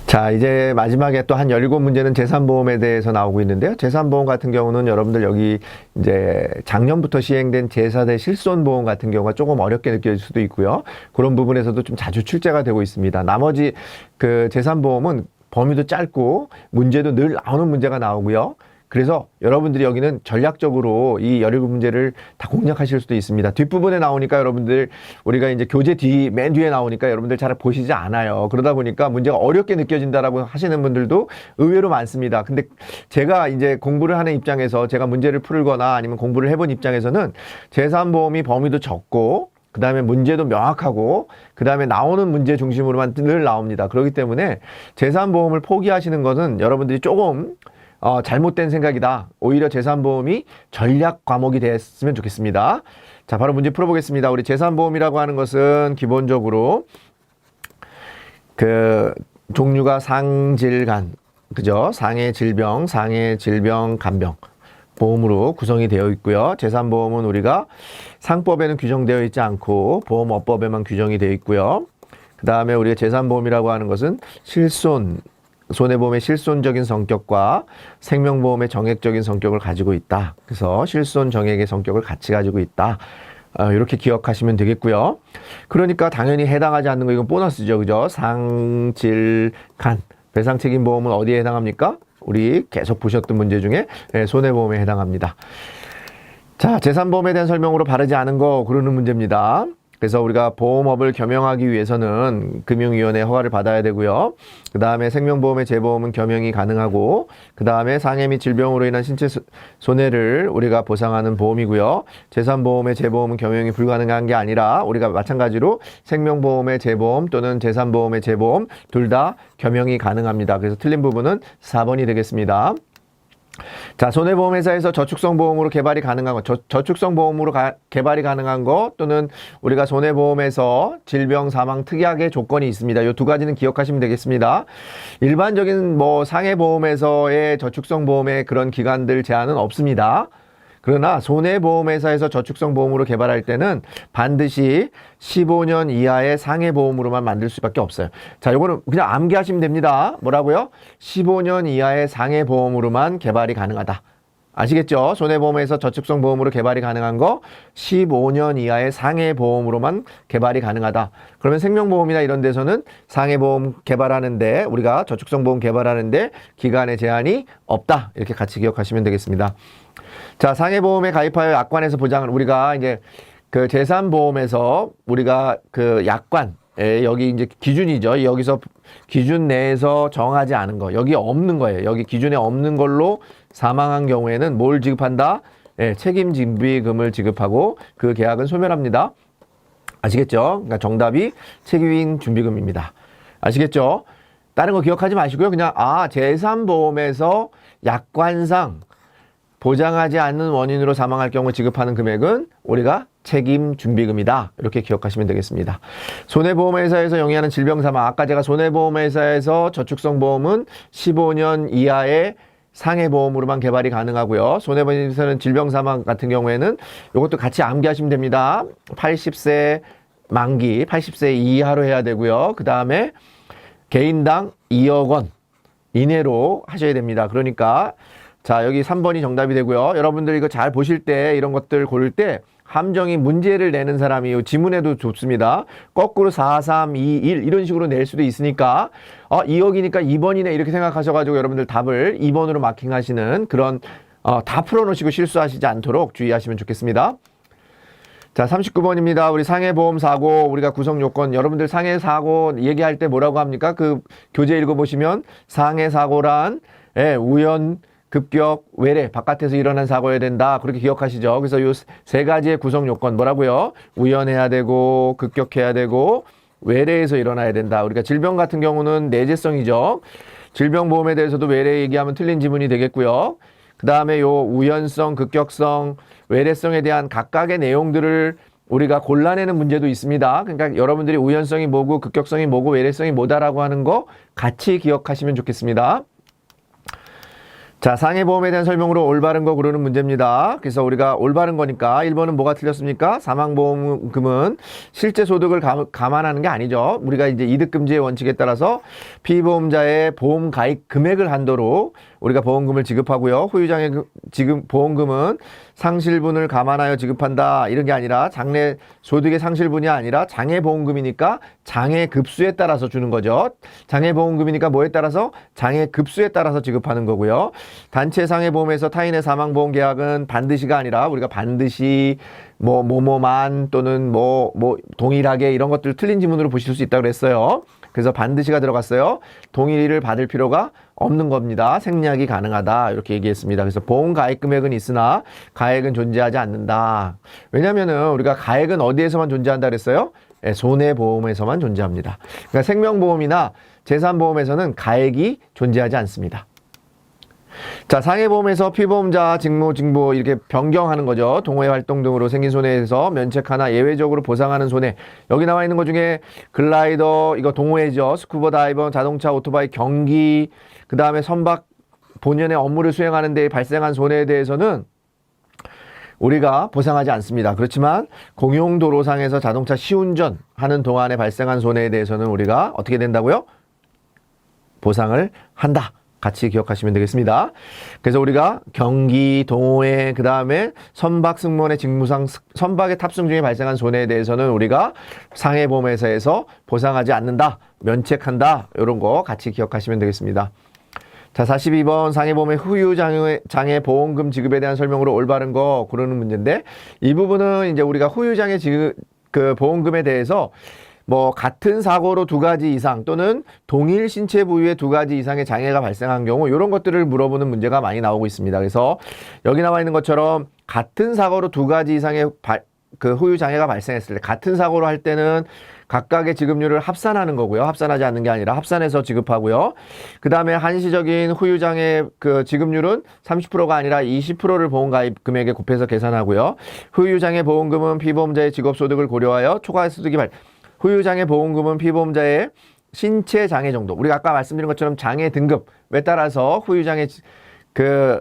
자, 이제 마지막에 또 한 17문제는 재산보험에 대해서 나오고 있는데요. 재산보험 같은 경우는 여러분들 여기 이제 작년부터 시행된 제사대 실손보험 같은 경우가 조금 어렵게 느껴질 수도 있고요. 그런 부분에서도 좀 자주 출제가 되고 있습니다. 나머지 그 재산보험은 범위도 짧고 문제도 늘 나오는 문제가 나오고요. 그래서 여러분들이 여기는 전략적으로 이 17문제를 다 공략하실 수도 있습니다. 뒷부분에 나오니까 여러분들 우리가 이제 교재 맨 뒤에 나오니까 여러분들 잘 보시지 않아요. 그러다 보니까 문제가 어렵게 느껴진다라고 하시는 분들도 의외로 많습니다. 근데 제가 이제 공부를 하는 입장에서 제가 문제를 풀거나 아니면 공부를 해본 입장에서는 재산보험이 범위도 적고 그 다음에 문제도 명확하고 그 다음에 나오는 문제 중심으로만 늘 나옵니다. 그렇기 때문에 재산보험을 포기하시는 것은 여러분들이 조금 잘못된 생각이다. 오히려 재산보험이 전략 과목이 됐으면 좋겠습니다. 자, 바로 문제 풀어보겠습니다. 우리 재산보험이라고 하는 것은 기본적으로 그 종류가 상질간, 그죠? 상해 질병, 간병 보험으로 구성이 되어 있고요. 재산보험은 우리가 상법에는 규정되어 있지 않고 보험업법에만 규정이 되어 있고요. 그 다음에 우리가 재산보험이라고 하는 것은 손해보험의 실손적인 성격과 생명보험의 정액적인 성격을 가지고 있다. 그래서 실손, 정액의 성격을 같이 가지고 있다. 이렇게 기억하시면 되겠고요. 그러니까 당연히 해당하지 않는 거 이건 보너스죠. 그죠? 상, 질, 간. 배상책임보험은 어디에 해당합니까? 우리 계속 보셨던 문제 중에 손해보험에 해당합니다. 자, 재산보험에 대한 설명으로 바르지 않은 거 그러는 문제입니다. 그래서 우리가 보험업을 겸용하기 위해서는 금융위원회 허가를 받아야 되고요. 그 다음에 생명보험의 재보험은 겸용이 가능하고 그 다음에 상해 및 질병으로 인한 신체 손해를 우리가 보상하는 보험이고요. 재산보험의 재보험은 겸용이 불가능한 게 아니라 우리가 마찬가지로 생명보험의 재보험 또는 재산보험의 재보험 둘 다 겸용이 가능합니다. 그래서 틀린 부분은 4번이 되겠습니다. 자, 손해보험회사에서 저축성보험으로 개발이 가능한 거, 저축성보험으로 개발이 가능한 거 또는 우리가 손해보험에서 질병, 사망, 특약의 조건이 있습니다. 이 두 가지는 기억하시면 되겠습니다. 일반적인 뭐 상해보험에서의 저축성보험의 그런 기간들 제한은 없습니다. 그러나 손해보험회사에서 저축성보험으로 개발할 때는 반드시 15년 이하의 상해보험으로만 만들 수밖에 없어요. 자, 요거는 그냥 암기하시면 됩니다. 뭐라고요? 15년 이하의 상해보험으로만 개발이 가능하다. 아시겠죠? 손해보험에서 저축성보험으로 개발이 가능한 거 15년 이하의 상해보험으로만 개발이 가능하다. 그러면 생명보험이나 이런 데서는 상해보험 개발하는데 우리가 저축성보험 개발하는데 기간의 제한이 없다. 이렇게 같이 기억하시면 되겠습니다. 자, 상해보험에 가입하여 약관에서 보장을 우리가 이제 그 재산보험에서 우리가 그 약관 여기 이제 기준이죠. 여기서 기준 내에서 정하지 않은 거 여기 없는 거예요. 여기 기준에 없는 걸로 사망한 경우에는 뭘 지급한다? 책임진비금을 지급하고 그 계약은 소멸합니다. 아시겠죠? 그러니까 정답이 책임준비금입니다. 아시겠죠? 다른 거 기억하지 마시고요. 그냥 재산보험에서 약관상 보장하지 않는 원인으로 사망할 경우 지급하는 금액은 우리가 책임준비금이다. 이렇게 기억하시면 되겠습니다. 손해보험회사에서 영위하는 질병사망. 아까 제가 손해보험회사에서 저축성보험은 15년 이하의 상해보험으로만 개발이 가능하고요. 손해보험회사는 질병사망 같은 경우에는 이것도 같이 암기하시면 됩니다. 80세 만기, 80세 이하로 해야 되고요. 그 다음에 개인당 2억 원 이내로 하셔야 됩니다. 그러니까 자, 여기 3번이 정답이 되고요. 여러분들 이거 잘 보실 때 이런 것들 고를 때 함정이 문제를 내는 사람이 지문에도 좋습니다. 거꾸로 4, 3, 2, 1 이런 식으로 낼 수도 있으니까 2억이니까 2번이네 이렇게 생각하셔가지고 여러분들 답을 2번으로 마킹하시는 그런 다 풀어놓으시고 실수하시지 않도록 주의하시면 좋겠습니다. 자, 39번입니다. 우리 상해보험사고 우리가 구성요건 여러분들 상해사고 얘기할 때 뭐라고 합니까? 그 교재 읽어보시면 상해사고란 우연 급격, 외래, 바깥에서 일어난 사고여야 된다. 그렇게 기억하시죠? 그래서 요 세 가지의 구성 요건 뭐라고요? 우연해야 되고, 급격해야 되고, 외래에서 일어나야 된다. 우리가 질병 같은 경우는 내재성이죠. 질병보험에 대해서도 외래 얘기하면 틀린 지문이 되겠고요. 그 다음에 요 우연성, 급격성, 외래성에 대한 각각의 내용들을 우리가 골라내는 문제도 있습니다. 그러니까 여러분들이 우연성이 뭐고, 급격성이 뭐고, 외래성이 뭐다라고 하는 거 같이 기억하시면 좋겠습니다. 자, 상해보험에 대한 설명으로 올바른 거 고르는 문제입니다. 그래서 우리가 올바른 거니까 1번은 뭐가 틀렸습니까? 사망보험금은 실제 소득을 감안하는 게 아니죠. 우리가 이제 이득금지의 원칙에 따라서 피보험자의 보험 가입 금액을 한도로 우리가 보험금을 지급하고요. 후유장애 지급 보험금은 상실분을 감안하여 지급한다. 이런 게 아니라 장래 소득의 상실분이 아니라 장애보험금이니까 장애급수에 따라서 주는 거죠. 장애보험금이니까 뭐에 따라서? 장애급수에 따라서 지급하는 거고요. 단체 상해보험에서 타인의 사망보험 계약은 반드시가 아니라 우리가 반드시 뭐뭐만 또는 뭐 동일하게 이런 것들 틀린 지문으로 보실 수 있다고 그랬어요. 그래서 반드시가 들어갔어요. 동일을 받을 필요가 없는 겁니다. 생략이 가능하다 이렇게 얘기했습니다. 그래서 보험 가입 금액은 있으나 가액은 존재하지 않는다. 왜냐면은 우리가 가액은 어디에서만 존재한다 그랬어요? 손해보험에서만 존재합니다. 그러니까 생명보험이나 재산보험에서는 가액이 존재하지 않습니다. 자, 상해보험에서 피보험자 직무 이렇게 변경하는 거죠. 동호회 활동 등으로 생긴 손해에서 면책하나 예외적으로 보상하는 손해. 여기 나와 있는 것 중에 글라이더, 이거 동호회죠. 스쿠버 다이버, 자동차, 오토바이, 경기, 그 다음에 선박 본연의 업무를 수행하는 데 발생한 손해에 대해서는 우리가 보상하지 않습니다. 그렇지만 공용도로상에서 자동차 시운전하는 동안에 발생한 손해에 대해서는 우리가 어떻게 된다고요? 보상을 한다. 같이 기억하시면 되겠습니다. 그래서 우리가 경기, 동호회, 그 다음에 선박 승무원의 직무상 선박의 탑승 중에 발생한 손해에 대해서는 우리가 상해보험회사에서 보상하지 않는다, 면책한다, 이런 거 같이 기억하시면 되겠습니다. 자, 42번 상해보험의 후유장애 보험금 지급에 대한 설명으로 올바른 거 고르는 문제인데, 이 부분은 이제 우리가 후유장애 그 보험금에 대해서 뭐 같은 사고로 2가지 이상 또는 동일 신체 부위에 2가지 이상의 장애가 발생한 경우 이런 것들을 물어보는 문제가 많이 나오고 있습니다. 그래서 여기 나와 있는 것처럼 같은 사고로 2가지 이상의 그 후유 장애가 발생했을 때 같은 사고로 할 때는 각각의 지급률을 합산하는 거고요. 합산하지 않는 게 아니라 합산해서 지급하고요. 그 다음에 한시적인 후유 장애 그 지급률은 30%가 아니라 20%를 보험가입 금액에 곱해서 계산하고요. 후유 장애 보험금은 피보험자의 직업소득을 고려하여 초과 소득이 후유장애 보험금은 피보험자의 신체 장애 정도. 우리가 아까 말씀드린 것처럼 장애 등급에 따라서 후유장애 그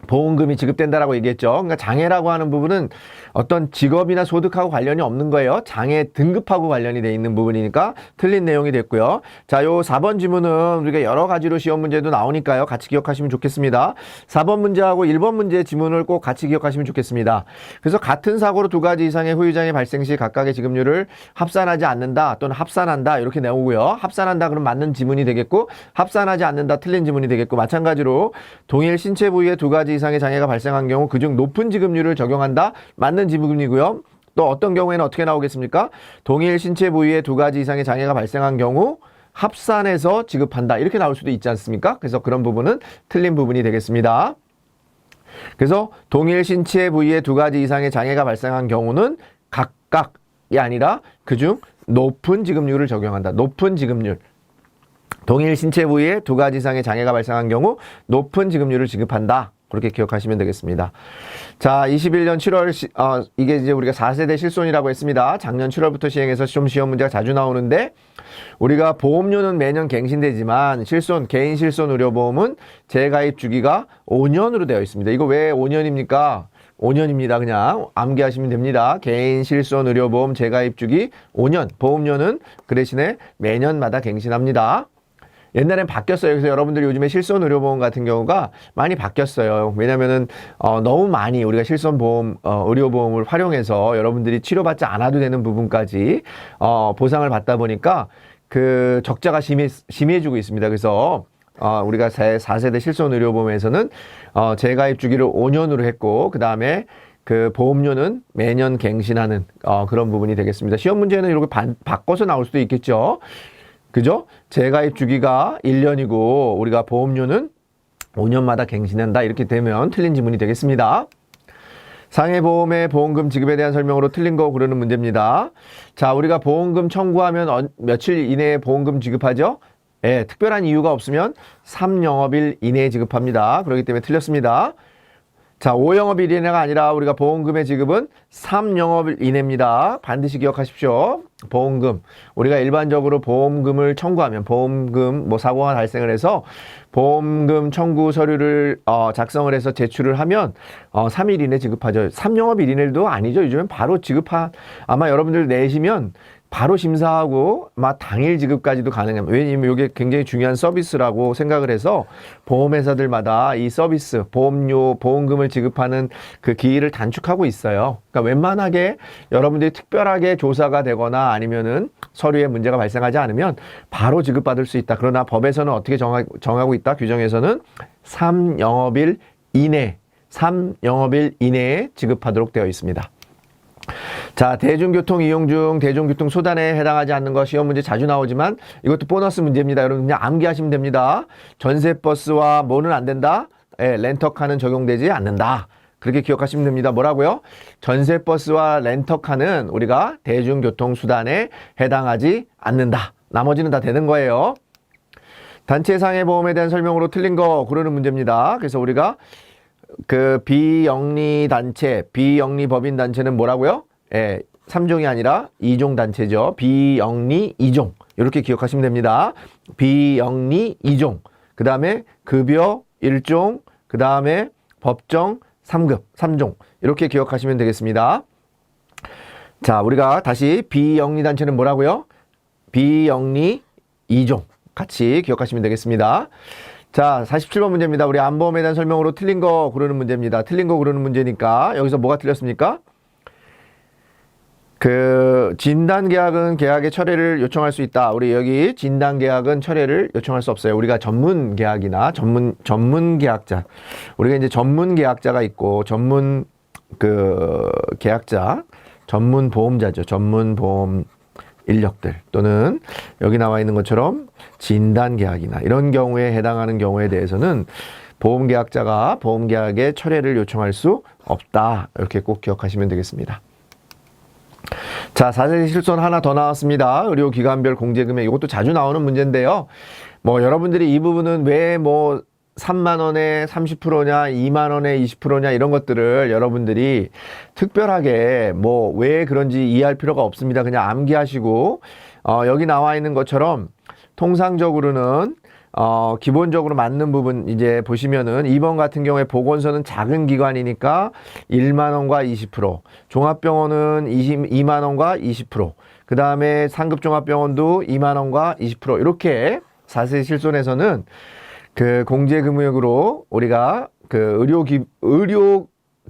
보험금이 지급된다라고 얘기했죠. 그러니까 장애라고 하는 부분은 어떤 직업이나 소득하고 관련이 없는 거예요. 장애 등급하고 관련이 돼 있는 부분이니까 틀린 내용이 됐고요. 자, 요 4번 지문은 우리가 여러 가지로 시험 문제도 나오니까요. 같이 기억하시면 좋겠습니다. 4번 문제하고 1번 문제 지문을 꼭 같이 기억하시면 좋겠습니다. 그래서 같은 사고로 2가지 이상의 후유장애 발생 시 각각의 지급률을 합산하지 않는다 또는 합산한다 이렇게 나오고요. 합산한다 그럼 맞는 지문이 되겠고, 합산하지 않는다 틀린 지문이 되겠고, 마찬가지로 동일 신체 부위에 2가지 이상의 장애가 발생한 경우 그중 높은 지급률을 적용한다. 맞는 지문이고요. 또 어떤 경우에는 어떻게 나오겠습니까? 동일 신체 부위에 2가지 이상의 장애가 발생한 경우 합산해서 지급한다. 이렇게 나올 수도 있지 않습니까? 그래서 그런 부분은 틀린 부분이 되겠습니다. 그래서 동일 신체 부위에 2가지 이상의 장애가 발생한 경우는 각각이 아니라 그중 높은 지급률을 적용한다. 높은 지급률. 동일 신체 부위에 2가지 이상의 장애가 발생한 경우 높은 지급률을 지급한다. 그렇게 기억하시면 되겠습니다. 자, 21년 7월, 이게 이제 우리가 4세대 실손이라고 했습니다. 작년 7월부터 시행해서 좀 시험 문제가 자주 나오는데, 우리가 보험료는 매년 갱신되지만 개인 실손 의료보험은 재가입 주기가 5년으로 되어 있습니다. 이거 왜 5년입니까? 5년입니다. 그냥 암기하시면 됩니다. 개인 실손 의료보험 재가입 주기 5년. 보험료는 그 대신에 매년마다 갱신합니다. 옛날엔 바뀌었어요. 그래서 여러분들이 요즘에 실손 의료보험 같은 경우가 많이 바뀌었어요. 왜냐면은 너무 많이 우리가 실손보험 의료보험을 활용해서 여러분들이 치료받지 않아도 되는 부분까지 보상을 받다 보니까 그 적자가 심해지고 있습니다. 그래서 우리가 4세대 실손 의료보험에서는 재가입 주기를 5년으로 했고, 그 다음에 그 보험료는 매년 갱신하는 그런 부분이 되겠습니다. 시험 문제는 이렇게 바꿔서 나올 수도 있겠죠. 그죠? 재가입 주기가 1년이고 우리가 보험료는 5년마다 갱신한다. 이렇게 되면 틀린 지문이 되겠습니다. 상해보험의 보험금 지급에 대한 설명으로 틀린 거 고르는 문제입니다. 자, 우리가 보험금 청구하면 며칠 이내에 보험금 지급하죠? 예, 특별한 이유가 없으면 3영업일 이내에 지급합니다. 그렇기 때문에 틀렸습니다. 자, 5영업일 이내가 아니라 우리가 보험금의 지급은 3영업일 이내입니다. 반드시 기억하십시오. 보험금. 우리가 일반적으로 보험금을 청구하면 보험금 뭐 사고가 발생을 해서 보험금 청구 서류를 작성을 해서 제출을 하면 3일 이내 지급하죠. 3영업일 이내도 아니죠. 요즘엔 바로 아마 여러분들 내시면 바로 심사하고 막 당일 지급까지도 가능합니다. 왜냐면 이게 굉장히 중요한 서비스라고 생각을 해서 보험회사들마다 이 서비스, 보험금을 지급하는 그 기일을 단축하고 있어요. 그러니까 웬만하게 여러분들이 특별하게 조사가 되거나 아니면은 서류에 문제가 발생하지 않으면 바로 지급받을 수 있다. 그러나 법에서는 어떻게 정하고 있다? 규정에서는 3영업일 이내에 지급하도록 되어 있습니다. 자, 대중교통 이용 중 대중교통 수단에 해당하지 않는 거 시험 문제 자주 나오지만 이것도 보너스 문제입니다. 여러분 그냥 암기하시면 됩니다. 전세버스와 뭐는 안 된다? 렌터카는 적용되지 않는다. 그렇게 기억하시면 됩니다. 뭐라고요? 전세버스와 렌터카는 우리가 대중교통 수단에 해당하지 않는다. 나머지는 다 되는 거예요. 단체상해보험에 대한 설명으로 틀린 거 고르는 문제입니다. 그래서 우리가 그 비영리단체, 비영리법인단체는 뭐라고요? 3종이 아니라 2종 단체죠. 비영리 2종. 이렇게 기억하시면 됩니다. 비영리 2종. 그 다음에 급여 1종. 그 다음에 법정 3급, 3종. 이렇게 기억하시면 되겠습니다. 자, 우리가 다시 비영리단체는 뭐라고요? 비영리 2종. 같이 기억하시면 되겠습니다. 자, 47번 문제입니다. 우리 안보험에 대한 설명으로 틀린 거 고르는 문제입니다. 틀린 거 고르는 문제니까 여기서 뭐가 틀렸습니까? 그 진단계약은 계약의 철회를 요청할 수 있다. 우리 여기 진단계약은 철회를 요청할 수 없어요. 우리가 전문계약이나 전문계약자. 우리가 이제 전문계약자가 있고 전문 계약자, 전문보험자죠. 전문보험 인력들 또는 여기 나와 있는 것처럼 진단계약이나 이런 경우에 해당하는 경우에 대해서는 보험계약자가 보험계약의 철회를 요청할 수 없다. 이렇게 꼭 기억하시면 되겠습니다. 자, 4세 실손 하나 더 나왔습니다. 의료기관별 공제금액. 이것도 자주 나오는 문제인데요. 뭐 여러분들이 이 부분은 왜 3만원에 30%냐, 2만원에 20%냐, 이런 것들을 여러분들이 특별하게 왜 그런지 이해할 필요가 없습니다. 그냥 암기하시고, 여기 나와 있는 것처럼 통상적으로는, 기본적으로 맞는 부분 이제 보시면은 2번 같은 경우에 보건소는 작은 기관이니까 1만원과 20%, 종합병원은 2만원과 20%, 그 다음에 상급 종합병원도 2만원과 20%, 이렇게 4세 실손에서는 그 공제금액으로 우리가 그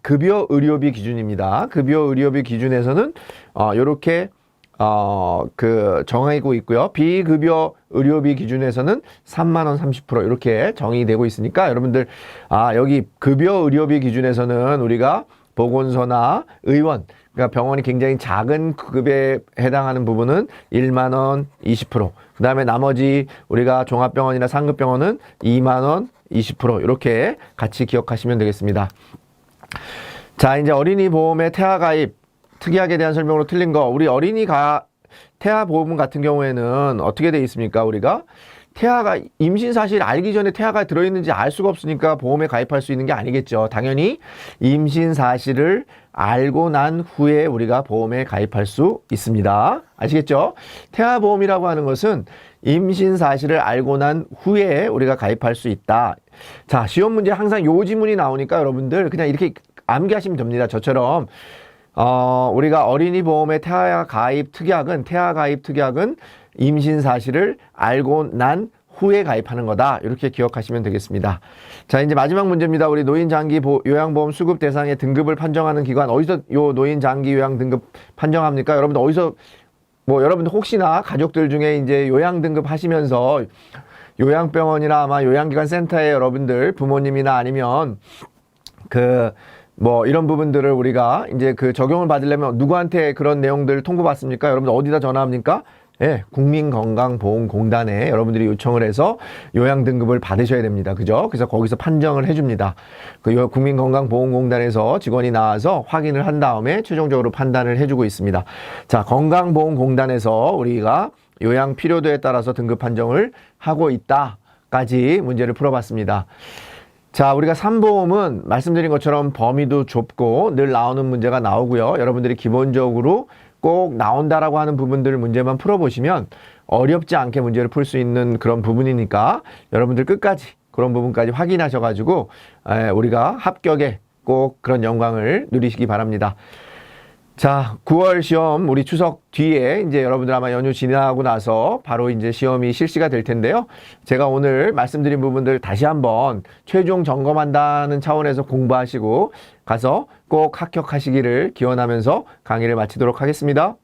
급여 의료비 기준입니다. 급여 의료비 기준에서는 요렇게 정하고 있고요. 비급여 의료비 기준에서는 3만원 30% 이렇게 정의되고 있으니까 여러분들 여기 급여 의료비 기준에서는 우리가 보건소나 의원, 그러니까 병원이 굉장히 작은 급에 해당하는 부분은 1만원 20%, 그 다음에 나머지 우리가 종합병원이나 상급병원은 2만원 20% 이렇게 같이 기억하시면 되겠습니다. 자, 이제 어린이 보험의 태아 가입, 특약에 대한 설명으로 틀린 거. 우리 태아 보험 같은 경우에는 어떻게 돼 있습니까? 우리가 태아가 임신 사실 알기 전에 태아가 들어있는지 알 수가 없으니까 보험에 가입할 수 있는 게 아니겠죠. 당연히 임신 사실을 알고 난 후에 우리가 보험에 가입할 수 있습니다. 아시겠죠? 태아 보험이라고 하는 것은 임신 사실을 알고 난 후에 우리가 가입할 수 있다. 자, 시험 문제 항상 요 지문이 나오니까 여러분들 그냥 이렇게 암기하시면 됩니다. 저처럼 우리가 어린이 보험의 태아 가입 특약은 임신 사실을 알고 난 후에 가입하는 거다. 이렇게 기억하시면 되겠습니다. 자, 이제 마지막 문제입니다. 우리 노인 장기 요양보험 수급 대상의 등급을 판정하는 기관, 어디서 요 노인 장기 요양 등급 판정합니까? 여러분들 어디서 여러분들 혹시나 가족들 중에 이제 요양 등급 하시면서 요양병원이나 아마 요양기관 센터에 여러분들 부모님이나 아니면 이런 부분들을 우리가 이제 적용을 받으려면 누구한테 그런 내용들 통보받습니까? 여러분들 어디다 전화합니까? 예, 국민건강보험공단에 여러분들이 요청을 해서 요양 등급을 받으셔야 됩니다. 그죠? 그래서 거기서 판정을 해줍니다. 국민건강보험공단에서 직원이 나와서 확인을 한 다음에 최종적으로 판단을 해주고 있습니다. 자, 건강보험공단에서 우리가 요양 필요도에 따라서 등급 판정을 하고 있다까지 문제를 풀어봤습니다. 자, 우리가 삼보험은 말씀드린 것처럼 범위도 좁고 늘 나오는 문제가 나오고요. 여러분들이 기본적으로 꼭 나온다라고 하는 부분들 문제만 풀어보시면 어렵지 않게 문제를 풀 수 있는 그런 부분이니까 여러분들 끝까지 그런 부분까지 확인하셔가지고 우리가 합격에 꼭 그런 영광을 누리시기 바랍니다. 자, 9월 시험 우리 추석 뒤에 이제 여러분들 아마 연휴 지나고 나서 바로 이제 시험이 실시가 될 텐데요. 제가 오늘 말씀드린 부분들 다시 한번 최종 점검한다는 차원에서 공부하시고 가서 꼭 합격하시기를 기원하면서 강의를 마치도록 하겠습니다.